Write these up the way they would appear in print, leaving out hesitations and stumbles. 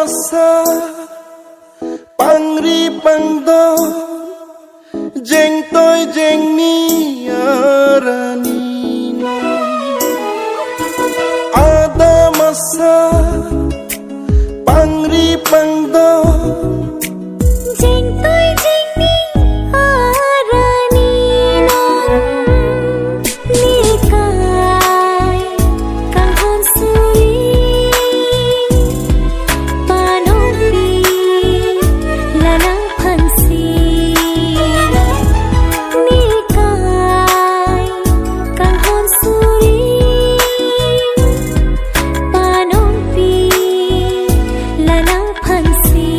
masa pangri pangdo jeng toy jeng ni arani ada masa pangri pangdo jeng toy jeng ni arani nikai kahon suri panopi lanang phansi nikai kahon suri panopi lanang phansi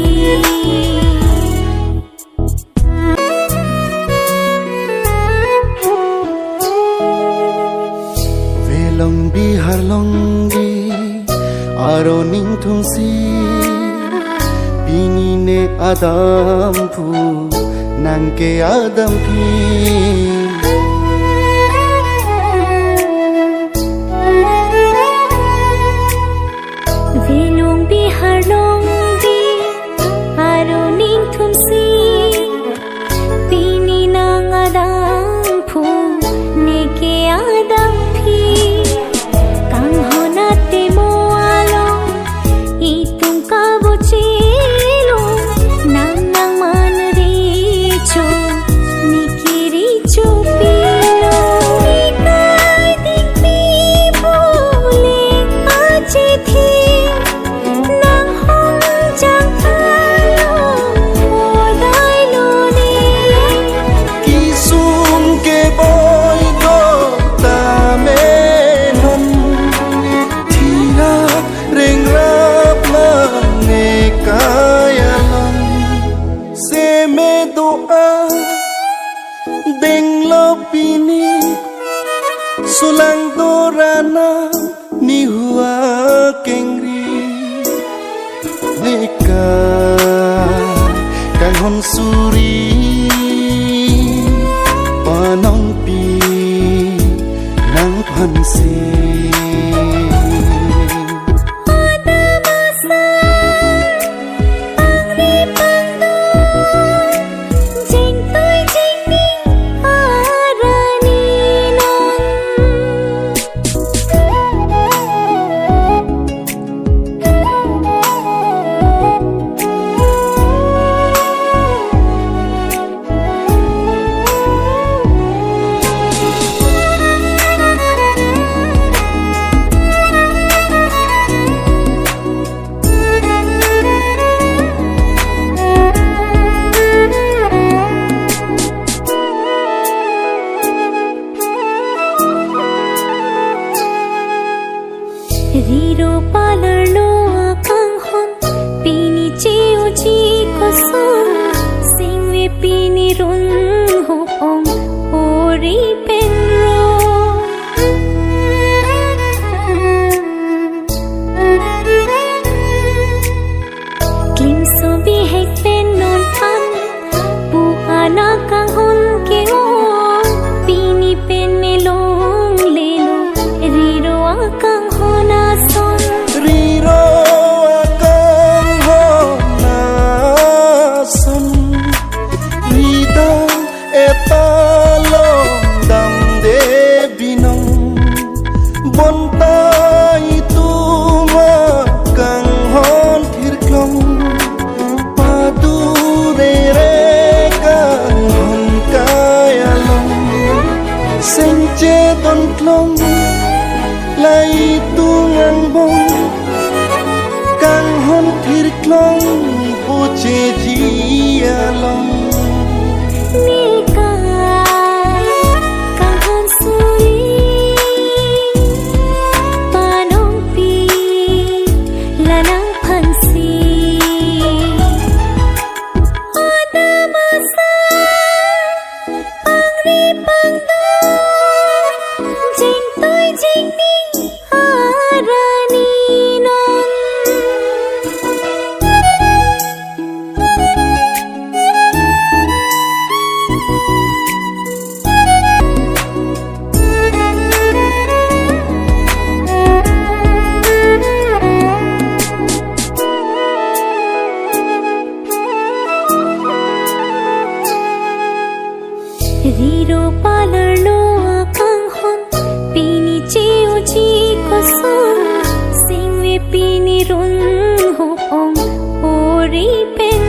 velong bihar longgi aro ning thungsi bini ne adam phu nangke adam phi Velong bihar longgi aro ning thumsi pini nang adam phu neke adam phi kang honate mo along itung ka bochilo nang nang man ri cho nikiri cho pilo nikai ding pi bole ache thi nang hong jang thalo odai lo ni kisum ke boy do ta me non thira reng rap ma ne kaya long se me doa deng lo pini sulang dorana ni hua kengri neka kang hon suri panong pi nang phansi ada masa pangri pangdo jeng toy jeng ni arani Riro palar lo akang hon pini cheo chi kosong singwe pini run ho ong ori penro klim so bi hek pen non pan pu ana kang hon ke o pini pen me long le lo riro akang hona son riro akang hona son rida epalo dam de binong bonta itu ma kang hon thirklong padu re re kang hon kaya long senche don klong lai tungang bong kang hon thirklong puche jia long nikai kahon suri panong pi lanang phansi ada masa pangri pangdo jeng toy jeng ni arani non palarlo akang hon pini cheo chi ko sun singwe pini run ho ong ori pen